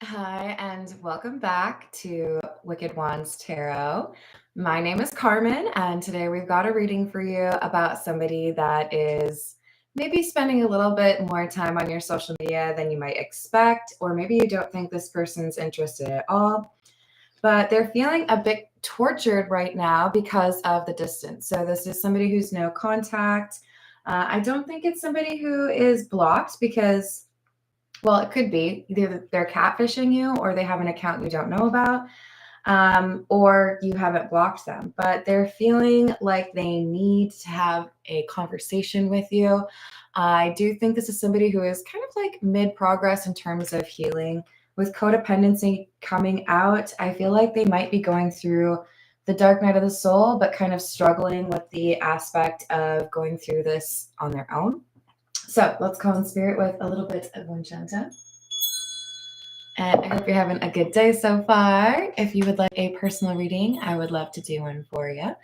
Hi, and welcome back to Wicked Wands Tarot. My name is Carmen, and today we've got a reading for you about somebody that is maybe spending a little bit more time on your social media than you might expect, or maybe you don't think this person's interested at all, but they're feeling a bit tortured right now because of the distance. So, this is somebody who's no contact. I don't think it's somebody who is blocked because well, it could be either they're catfishing you or they have an account you don't know about, or you haven't blocked them, but they're feeling like they need to have a conversation with you. I do think this is somebody who is kind of like mid progress in terms of healing. With codependency coming out, I feel like they might be going through the dark night of the soul, but kind of struggling with the aspect of going through this on their own. So let's call in spirit with a little bit of Winchanta. And I hope you're having a good day so far. If you would like a personal reading, I would love to do one for you.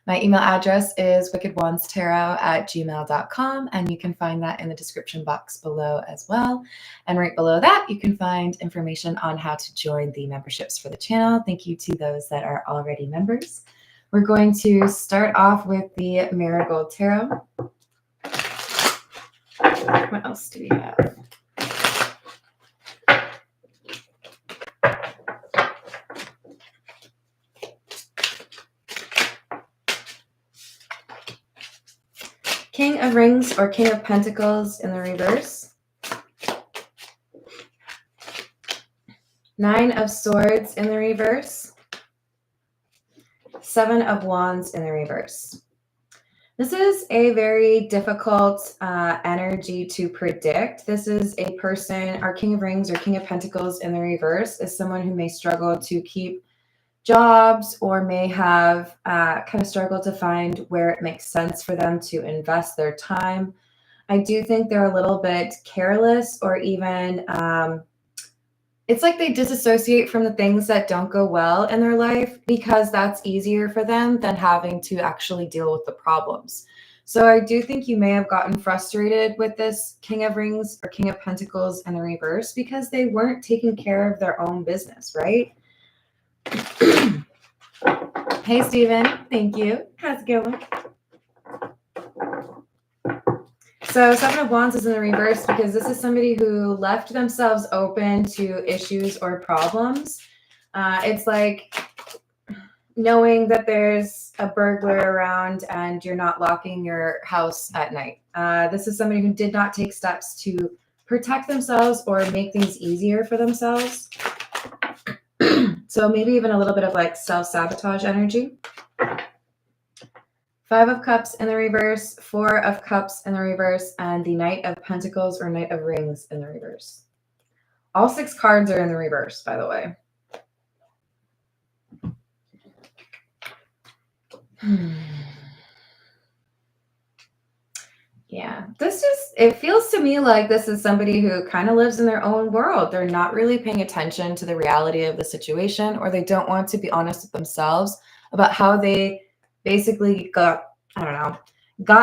My email address is wickedwandstarot@gmail.com, and you can find that in the description box below as well. And right below that, you can find information on how to join the memberships for the channel. Thank you to those that are already members. We're going to start off with the Marigold Tarot. What else do we have? King of Rings or King of Pentacles in the reverse. Nine of Swords in the reverse. Seven of Wands in the reverse. This is a very difficult energy to predict. This is a person, our King of Rings or King of Pentacles in the reverse is someone who may struggle to keep jobs or may have kind of struggled to find where it makes sense for them to invest their time. I do think they're a little bit careless or even it's like they disassociate from the things that don't go well in their life because that's easier for them than having to actually deal with the problems. So I do think you may have gotten frustrated with this King of Rings or King of Pentacles in the reverse because they weren't taking care of their own business, right? Hey, Steven. Thank you. How's it going? So Seven of Wands is in the reverse because this is somebody who left themselves open to issues or problems. It's like knowing that there's a burglar around and you're not locking your house at night. This is somebody who did not take steps to protect themselves or make things easier for themselves. So maybe even a little bit of like self-sabotage energy. Five of Cups in the reverse, Four of Cups in the reverse, and the Knight of Pentacles or Knight of Rings in the reverse. All six cards are in the reverse, by the way. Yeah, it feels to me like this is somebody who kind of lives in their own world. They're not really paying attention to the reality of the situation, or they don't want to be honest with themselves about how they basically got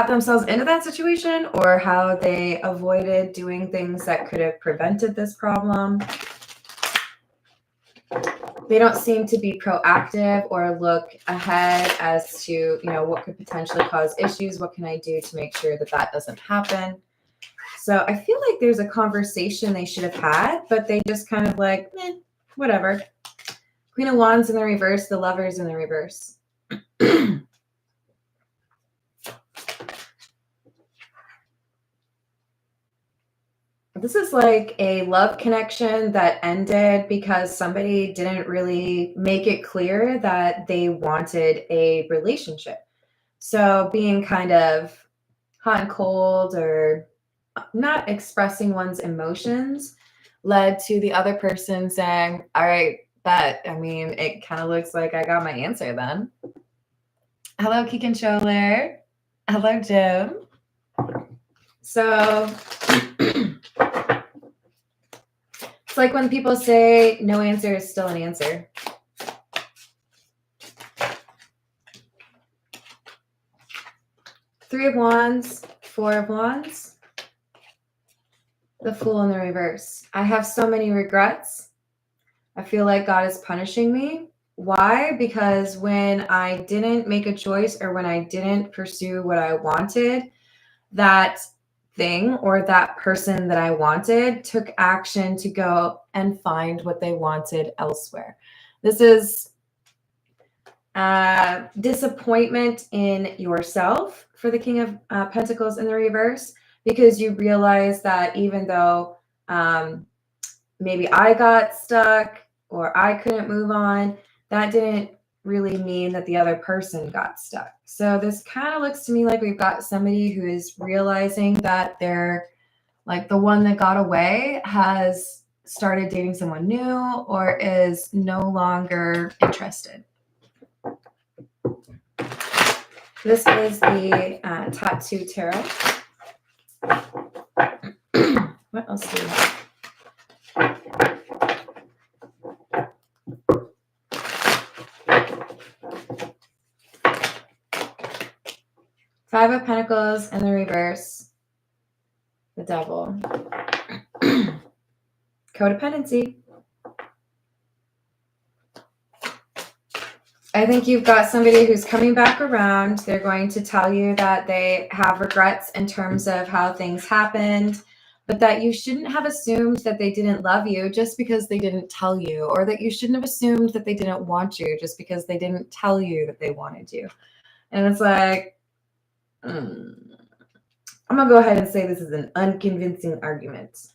themselves into that situation or how they avoided doing things that could have prevented this problem. They don't seem to be proactive or look ahead as to, what could potentially cause issues. What can I do to make sure that that doesn't happen? So I feel like there's a conversation they should have had, but they just kind of like, whatever. Queen of Wands in the reverse, the Lovers in the reverse. This is like a love connection that ended because somebody didn't really make it clear that they wanted a relationship. So being kind of hot and cold or not expressing one's emotions led to the other person saying, all right, bet. I mean, it kind of looks like I got my answer then. Hello, Key Controller. Hello, Jim. So it's like when people say no answer is still an answer. Three of Wands, Four of Wands, the Fool in the reverse. I have so many regrets. I feel like God is punishing me. Why? Because when I didn't make a choice or when I didn't pursue what I wanted, that thing or that person that I wanted took action to go and find what they wanted elsewhere. This is disappointment in yourself for the King of Pentacles in the reverse, because you realize that even though maybe I got stuck or I couldn't move on, that didn't really mean that the other person got stuck. So this kind of looks to me like we've got somebody who is realizing that they're like the one that got away has started dating someone new or is no longer interested. This is the Tattoo Tarot. What else do we have? Five of Pentacles in the reverse. The Devil. Codependency. I think you've got somebody who's coming back around. They're going to tell you that they have regrets in terms of how things happened, but that you shouldn't have assumed that they didn't love you just because they didn't tell you, or that you shouldn't have assumed that they didn't want you just because they didn't tell you that they wanted you. And it's like, I'm going to go ahead and say this is an unconvincing argument.